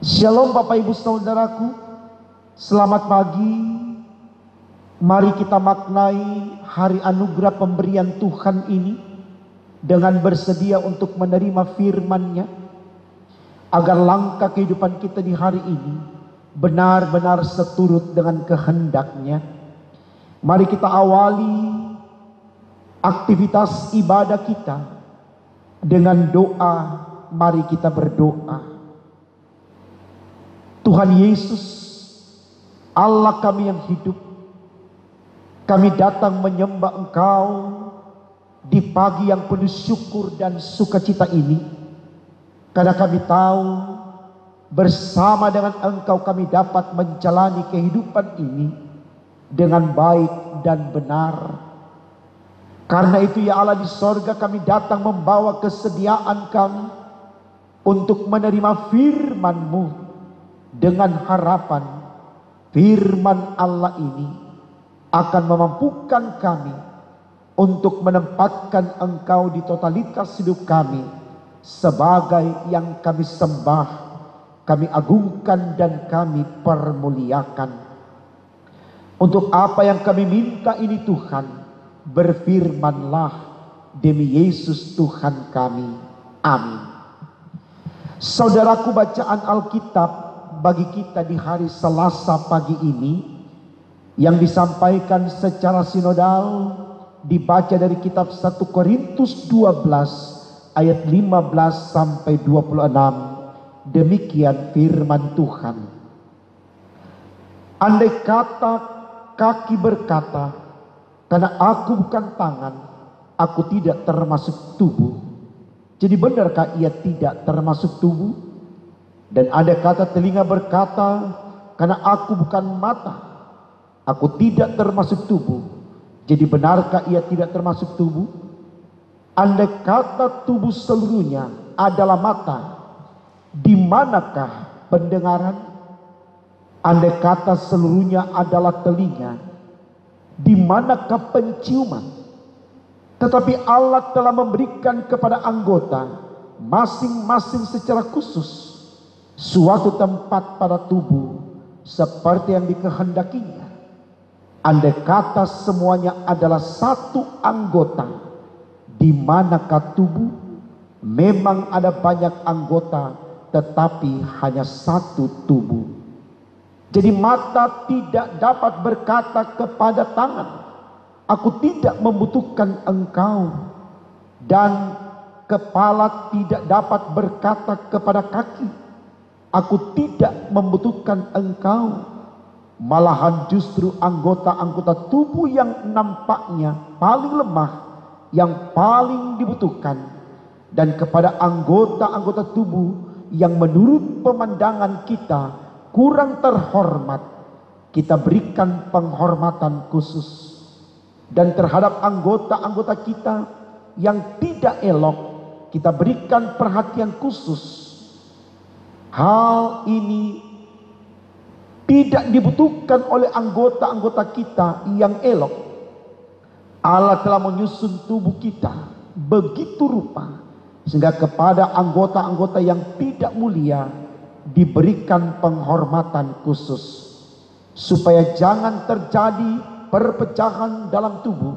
Shalom Bapak Ibu Saudaraku, selamat pagi. Mari kita maknai hari anugerah pemberian Tuhan ini dengan bersedia untuk menerima firman-Nya, agar langkah kehidupan kita di hari ini benar-benar seturut dengan kehendak-Nya. Mari kita awali aktivitas ibadah kita dengan doa. Mari kita berdoa. Tuhan Yesus, Allah kami yang hidup, kami datang menyembah Engkau di pagi yang penuh syukur dan sukacita ini, karena kami tahu bersama dengan Engkau kami dapat menjalani kehidupan ini dengan baik dan benar. Karena itu ya Allah di sorga, kami datang membawa kesediaan kami untuk menerima firman-Mu, dengan harapan firman Allah ini akan memampukan kami untuk menempatkan Engkau di totalitas hidup kami sebagai yang kami sembah, kami agungkan dan kami permuliakan. Untuk apa yang kami minta ini Tuhan, berfirmanlah demi Yesus Tuhan kami. Amin. Saudaraku, bacaan Alkitab bagi kita di hari Selasa pagi ini yang disampaikan secara sinodal dibaca dari kitab 1 Korintus 12 ayat 15 sampai 26. Demikian firman Tuhan. Andai kata kaki berkata, karena aku bukan tangan, aku tidak termasuk tubuh, jadi benarkah ia tidak termasuk tubuh? Dan ada kata telinga berkata, karena aku bukan mata, aku tidak termasuk tubuh, jadi benarkah ia tidak termasuk tubuh? Andai kata tubuh seluruhnya adalah mata, di manakah pendengaran? Andai kata seluruhnya adalah telinga, di manakah penciuman? Tetapi Allah telah memberikan kepada anggota masing-masing secara khusus suatu tempat pada tubuh seperti yang dikehendakinya. Andai kata semuanya adalah satu anggota, di manakah tubuh? Memang ada banyak anggota, tetapi hanya satu tubuh. Jadi mata tidak dapat berkata kepada tangan, aku tidak membutuhkan engkau. Dan kepala tidak dapat berkata kepada kaki, aku tidak membutuhkan engkau. Malahan justru anggota-anggota tubuh yang nampaknya paling lemah yang paling dibutuhkan. Dan kepada anggota-anggota tubuh yang menurut pemandangan kita kurang terhormat, kita berikan penghormatan khusus. Dan terhadap anggota-anggota kita yang tidak elok, kita berikan perhatian khusus. Hal ini tidak dibutuhkan oleh anggota-anggota kita yang elok. Allah telah menyusun tubuh kita begitu rupa sehingga kepada anggota-anggota yang tidak mulia diberikan penghormatan khusus, supaya jangan terjadi perpecahan dalam tubuh,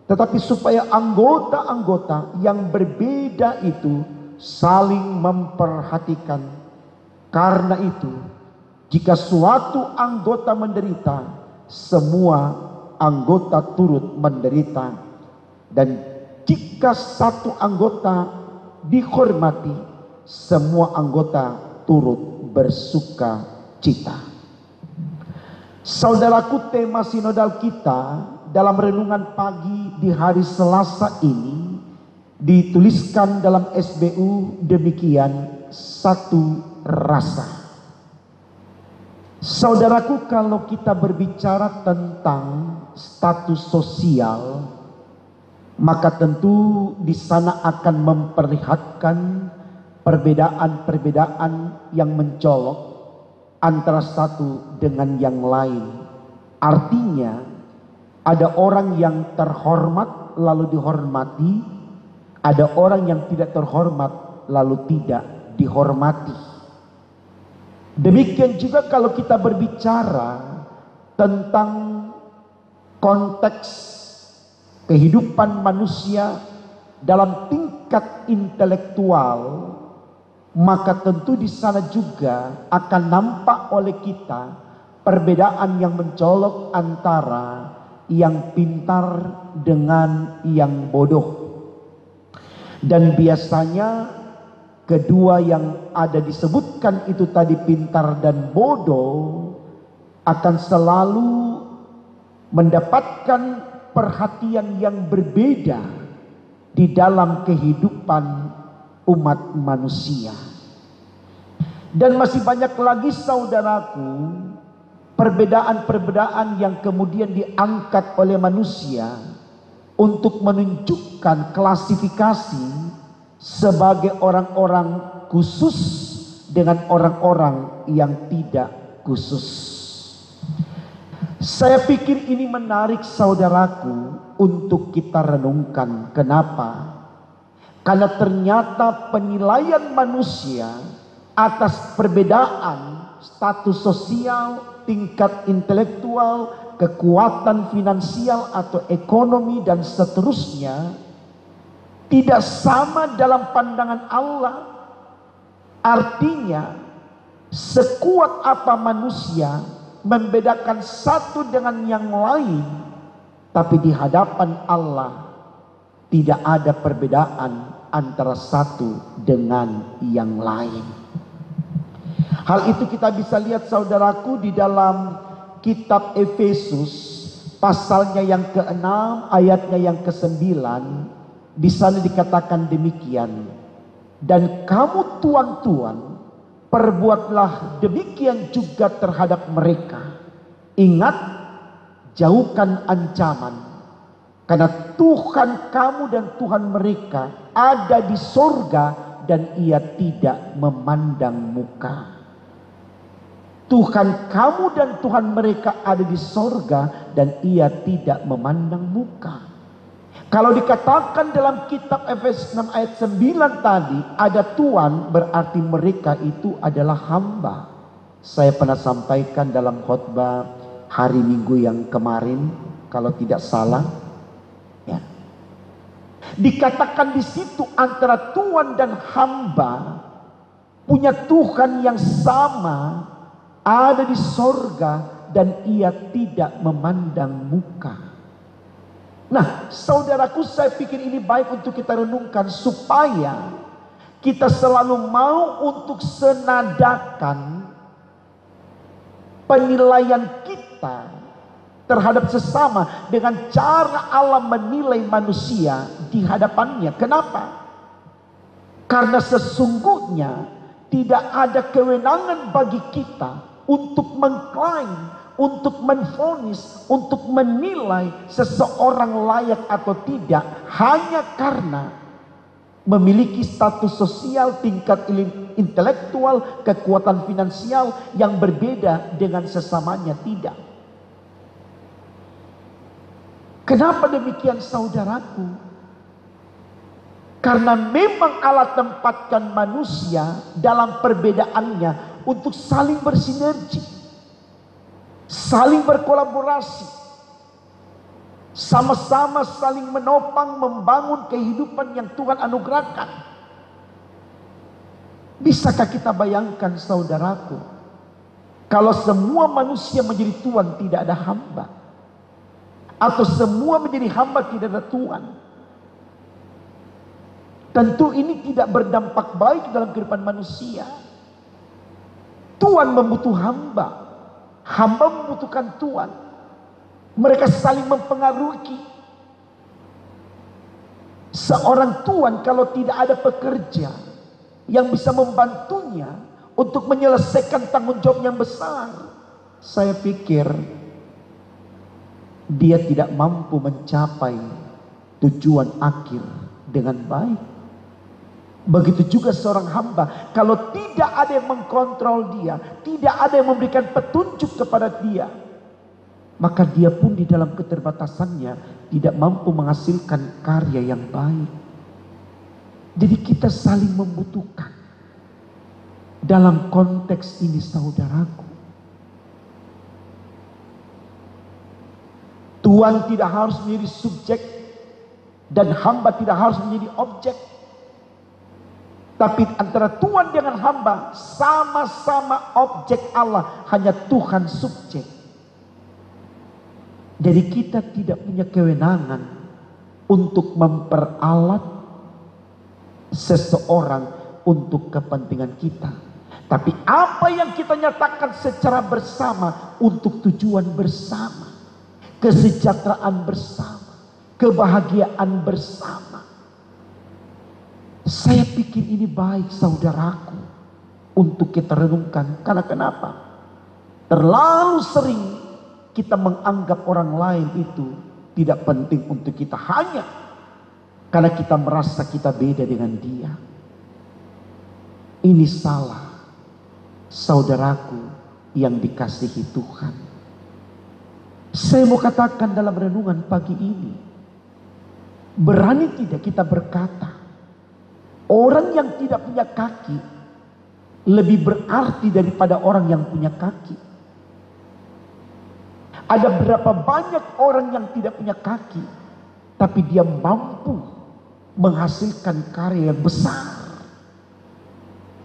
tetapi supaya anggota-anggota yang berbeda itu saling memperhatikan. Karena itu, jika suatu anggota menderita, semua anggota turut menderita. Dan jika satu anggota dihormati, semua anggota turut bersuka cita. Saudaraku, tema sinodal kita dalam renungan pagi di hari Selasa ini dituliskan dalam SBU demikian, satu rasa. Saudaraku, kalau kita berbicara tentang status sosial, maka tentu di sana akan memperlihatkan perbedaan-perbedaan yang mencolok antara satu dengan yang lain. Artinya, ada orang yang terhormat lalu dihormati, ada orang yang tidak terhormat lalu tidak dihormati. Demikian juga kalau kita berbicara tentang konteks kehidupan manusia dalam tingkat intelektual, maka tentu di sana juga akan nampak oleh kita perbedaan yang mencolok antara yang pintar dengan yang bodoh. Dan biasanya kedua yang ada disebutkan itu tadi, pintar dan bodoh, akan selalu mendapatkan perhatian yang berbeda di dalam kehidupan umat manusia. Dan masih banyak lagi saudaraku perbedaan-perbedaan yang kemudian diangkat oleh manusia untuk menunjukkan klasifikasi sebagai orang-orang khusus dengan orang-orang yang tidak khusus. Saya pikir ini menarik saudaraku untuk kita renungkan. Kenapa? Karena ternyata penilaian manusia atas perbedaan status sosial, tingkat intelektual, kekuatan finansial atau ekonomi dan seterusnya tidak sama dalam pandangan Allah. Artinya sekuat apa manusia membedakan satu dengan yang lain, tapi di hadapan Allah tidak ada perbedaan antara satu dengan yang lain. Hal itu kita bisa lihat saudaraku di dalam kitab Efesus pasalnya yang ke-6 ayatnya yang ke-9. Di sana dikatakan demikian, dan kamu tuan-tuan perbuatlah demikian juga terhadap mereka. Ingat, jauhkan ancaman, karena Tuhan kamu dan Tuhan mereka ada di sorga dan ia tidak memandang muka. Tuhan kamu dan Tuhan mereka ada di sorga dan ia tidak memandang muka. Kalau dikatakan dalam kitab Efesus 6 ayat 9 tadi ada Tuhan, berarti mereka itu adalah hamba. Saya pernah sampaikan dalam khotbah hari Minggu yang kemarin, kalau tidak salah, ya. Dikatakan di situ antara Tuhan dan hamba punya Tuhan yang sama, ada di sorga dan ia tidak memandang muka. Nah, saudaraku, saya pikir ini baik untuk kita renungkan supaya kita selalu mau untuk senadakan penilaian kita terhadap sesama dengan cara Allah menilai manusia di hadapannya. Kenapa? Karena sesungguhnya tidak ada kewenangan bagi kita untuk mengklaim, untuk menvonis, untuk menilai seseorang layak atau tidak hanya karena memiliki status sosial, tingkat intelektual, kekuatan finansial yang berbeda dengan sesamanya. Tidak. Kenapa demikian saudaraku? Karena memang Allah tempatkan manusia dalam perbedaannya untuk saling bersinergi, saling berkolaborasi, sama-sama saling menopang, membangun kehidupan yang Tuhan anugerahkan. Bisakah kita bayangkan saudaraku, kalau semua manusia menjadi Tuhan tidak ada hamba, atau semua menjadi hamba tidak ada Tuhan? Tentu ini tidak berdampak baik dalam kehidupan manusia. Tuhan membutuhkan hamba, hamba membutuhkan Tuhan. Mereka saling mempengaruhi. Seorang Tuhan kalau tidak ada pekerja yang bisa membantunya untuk menyelesaikan tanggung jawab yang besar, saya pikir dia tidak mampu mencapai tujuan akhir dengan baik. Begitu juga seorang hamba, kalau tidak ada yang mengkontrol dia, tidak ada yang memberikan petunjuk kepada dia, maka dia pun di dalam keterbatasannya tidak mampu menghasilkan karya yang baik. Jadi kita saling membutuhkan. Dalam konteks ini saudaraku, Tuhan tidak harus menjadi subjek dan hamba tidak harus menjadi objek. Tapi antara Tuhan dengan hamba sama-sama objek Allah, hanya Tuhan subjek. Jadi kita tidak punya kewenangan untuk memperalat seseorang untuk kepentingan kita. Tapi apa yang kita nyatakan secara bersama untuk tujuan bersama, kesejahteraan bersama, kebahagiaan bersama. Saya pikir ini baik saudaraku untuk kita renungkan. Karena kenapa? Terlalu sering kita menganggap orang lain itu tidak penting untuk kita hanya karena kita merasa kita beda dengan dia. Ini salah, saudaraku yang dikasihi Tuhan. Saya mau katakan dalam renungan pagi ini, berani tidak kita berkata, orang yang tidak punya kaki lebih berarti daripada orang yang punya kaki. Ada berapa banyak orang yang tidak punya kaki, tapi dia mampu menghasilkan karya yang besar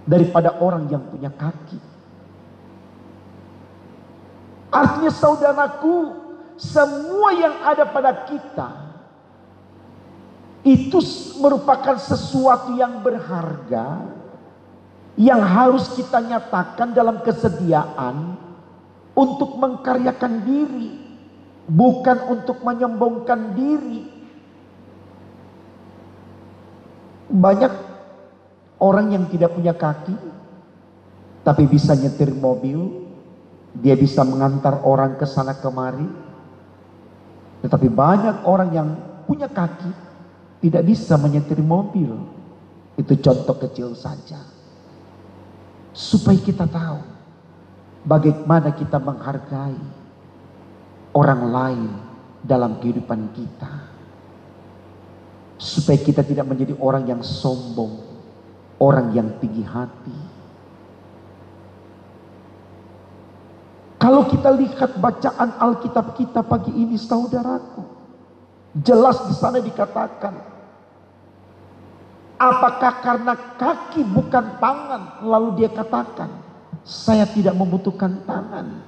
daripada orang yang punya kaki. Artinya saudaraku, semua yang ada pada kita itu merupakan sesuatu yang berharga, yang harus kita nyatakan dalam kesediaan untuk mengkaryakan diri, bukan untuk menyombongkan diri. Banyak orang yang tidak punya kaki tapi bisa nyetir mobil, dia bisa mengantar orang ke sana kemari. Tetapi banyak orang yang punya kaki tidak bisa menyetir mobil. Itu contoh kecil saja, supaya kita tahu bagaimana kita menghargai orang lain dalam kehidupan kita, supaya kita tidak menjadi orang yang sombong, orang yang tinggi hati. Kalau kita lihat bacaan Alkitab kita pagi ini saudaraku, jelas di sana dikatakan, apakah karena kaki bukan tangan, lalu dia katakan, saya tidak membutuhkan tangan.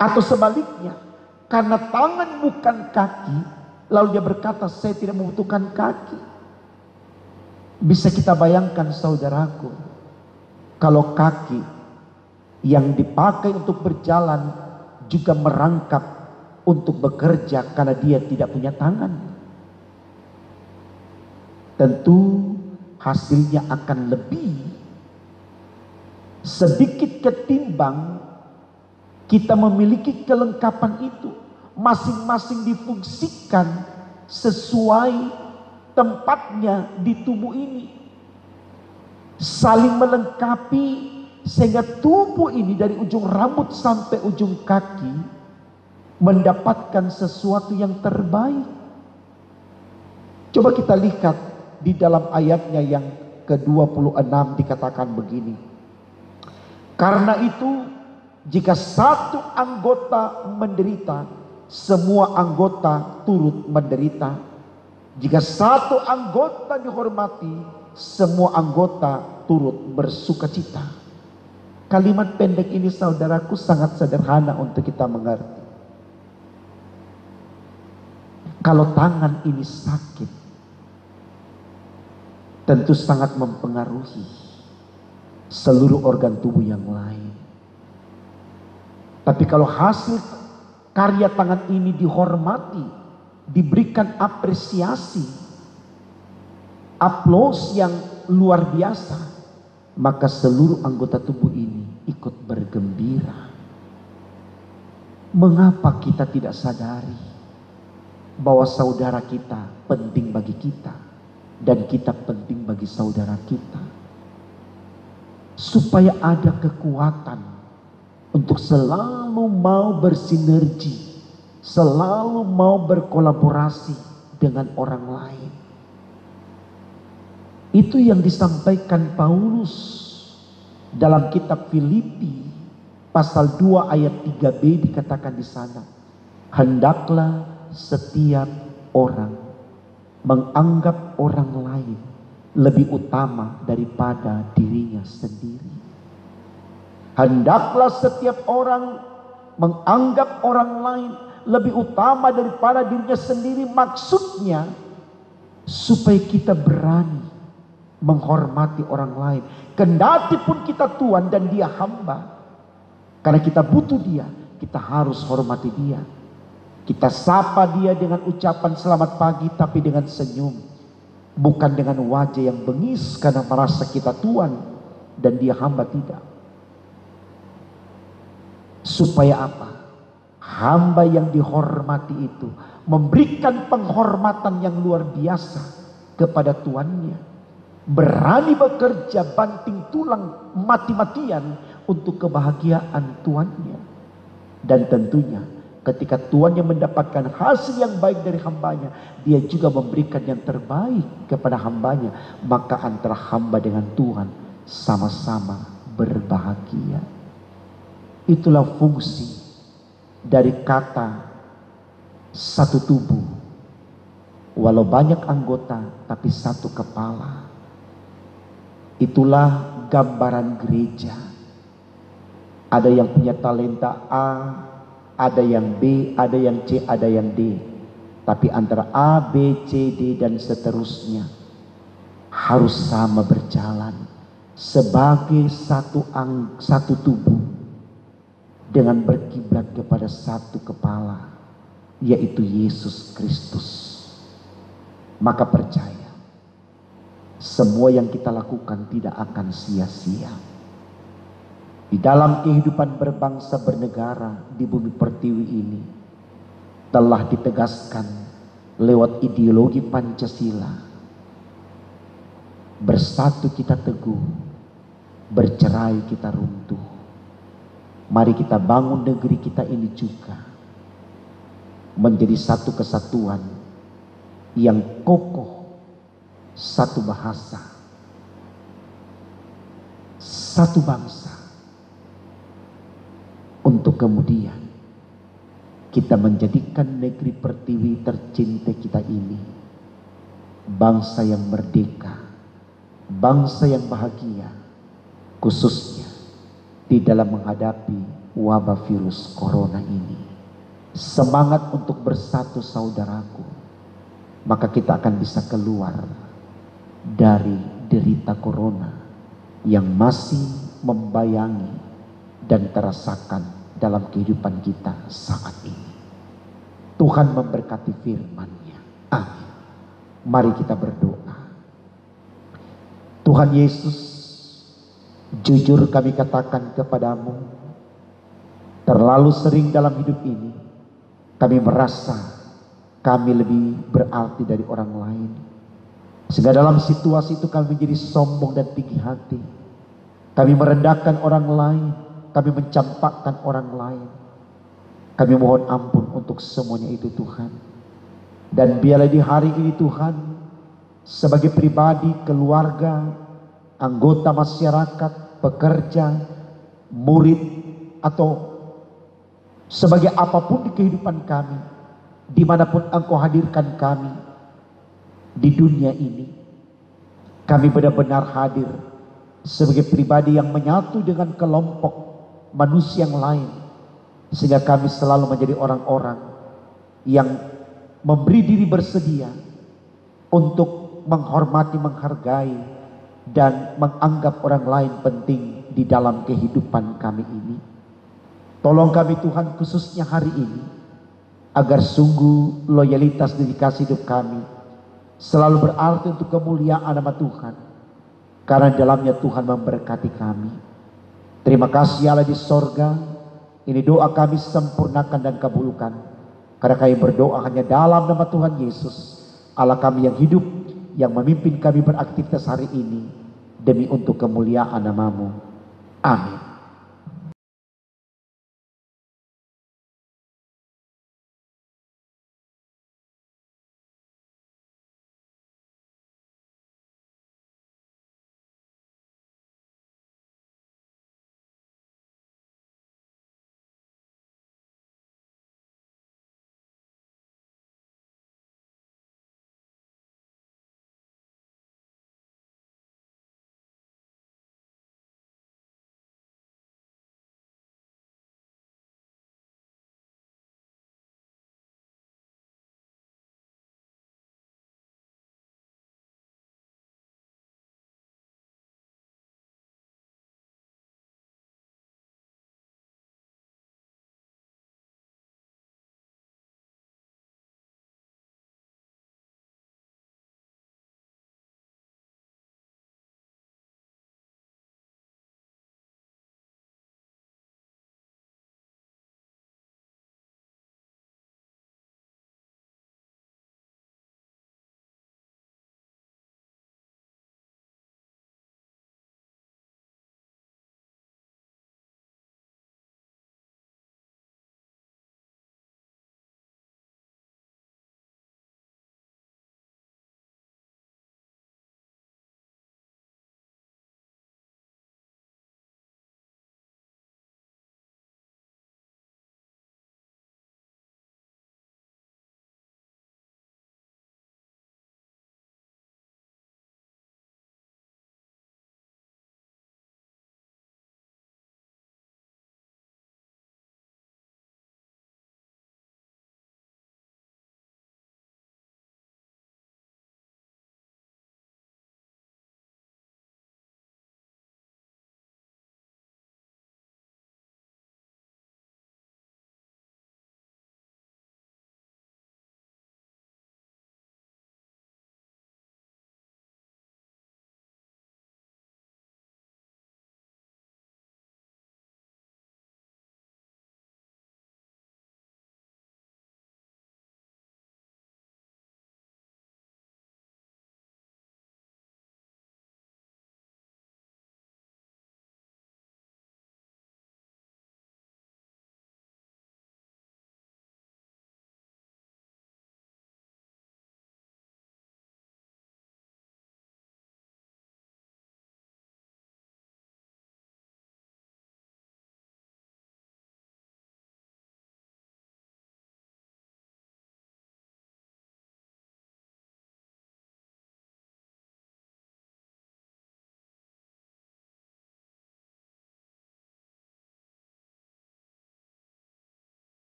Atau sebaliknya, karena tangan bukan kaki, lalu dia berkata, saya tidak membutuhkan kaki. Bisa kita bayangkan saudaraku, kalau kaki yang dipakai untuk berjalan juga merangkap untuk bekerja karena dia tidak punya tangan, tentu hasilnya akan lebih sedikit ketimbang kita memiliki kelengkapan itu, masing-masing difungsikan sesuai tempatnya di tubuh ini, saling melengkapi, sehingga tubuh ini dari ujung rambut sampai ujung kaki mendapatkan sesuatu yang terbaik. Coba kita lihat di dalam ayatnya yang ke-26 dikatakan begini. Karena itu jika satu anggota menderita, semua anggota turut menderita. Jika satu anggota dihormati, semua anggota turut bersukacita. Kalimat pendek ini saudaraku sangat sederhana untuk kita mengerti. Kalau tangan ini sakit, tentu sangat mempengaruhi seluruh organ tubuh yang lain. Tapi kalau hasil karya tangan ini dihormati, diberikan apresiasi, aplaus yang luar biasa, maka seluruh anggota tubuh ini ikut bergembira. Mengapa kita tidak sadari bahwa saudara kita penting bagi kita dan kita penting bagi saudara kita, supaya ada kekuatan untuk selalu mau bersinergi, selalu mau berkolaborasi dengan orang lain. Itu yang disampaikan Paulus dalam kitab Filipi pasal 2 ayat 3b, dikatakan di sana, hendaklah setiap orang menganggap orang lain lebih utama daripada dirinya sendiri. Hendaklah setiap orang menganggap orang lain lebih utama daripada dirinya sendiri. Maksudnya supaya kita berani menghormati orang lain, kendati pun kita tuan dan dia hamba. Karena kita butuh dia, kita harus hormati dia. Kita sapa dia dengan ucapan selamat pagi, tapi dengan senyum, bukan dengan wajah yang bengis karena merasa kita tuan dan dia hamba. Tidak. Supaya apa? Hamba yang dihormati itu memberikan penghormatan yang luar biasa kepada tuannya. Berani bekerja banting tulang mati-matian untuk kebahagiaan tuannya. Dan tentunya ketika tuannya mendapatkan hasil yang baik dari hambanya, dia juga memberikan yang terbaik kepada hambanya. Maka antara hamba dengan Tuhan sama-sama berbahagia. Itulah fungsi dari kata satu tubuh. Walau banyak anggota tapi satu kepala. Itulah gambaran gereja. Ada yang punya talenta A, ada yang B, ada yang C, ada yang D. Tapi antara A, B, C, D dan seterusnya harus sama berjalan sebagai satu tubuh dengan berkiblat kepada satu kepala, yaitu Yesus Kristus. Maka percaya, semua yang kita lakukan tidak akan sia-sia. Di dalam kehidupan berbangsa bernegara di bumi pertiwi ini telah ditegaskan lewat ideologi Pancasila. Bersatu kita teguh, bercerai kita runtuh. Mari kita bangun negeri kita ini juga menjadi satu kesatuan yang kokoh, satu bahasa, satu bangsa, untuk kemudian kita menjadikan negeri pertiwi tercinta kita ini bangsa yang merdeka, bangsa yang bahagia, khususnya di dalam menghadapi wabah virus corona ini. Semangat untuk bersatu saudaraku, maka kita akan bisa keluar dari derita corona yang masih membayangi dan terasakan dalam kehidupan kita saat ini. Tuhan memberkati firman-Nya. Amin. Mari kita berdoa. Tuhan Yesus, jujur kami katakan kepadamu, terlalu sering dalam hidup ini kami merasa kami lebih berarti dari orang lain. Sehingga dalam situasi itu kami menjadi sombong dan tinggi hati. Kami merendahkan orang lain, kami mencampakkan orang lain. Kami mohon ampun untuk semuanya itu Tuhan. Dan biarlah di hari ini Tuhan, sebagai pribadi, keluarga, anggota masyarakat, pekerja, murid, atau sebagai apapun di kehidupan kami, dimanapun Engkau hadirkan kami di dunia ini, kami benar-benar hadir sebagai pribadi yang menyatu dengan kelompok manusia yang lain, sehingga kami selalu menjadi orang-orang yang memberi diri bersedia untuk menghormati, menghargai, dan menganggap orang lain penting di dalam kehidupan kami ini. Tolong kami Tuhan, khususnya hari ini, agar sungguh loyalitas dedikasi hidup kami selalu berarti untuk kemuliaan nama Tuhan, karena dalamnya Tuhan memberkati kami. Terima kasih Allah di sorga. Ini doa kami sempurnakan dan kabulkan, karena kami berdoa hanya dalam nama Tuhan Yesus, Allah kami yang hidup, yang memimpin kami beraktivitas hari ini demi untuk kemuliaan nama-Mu. Amin.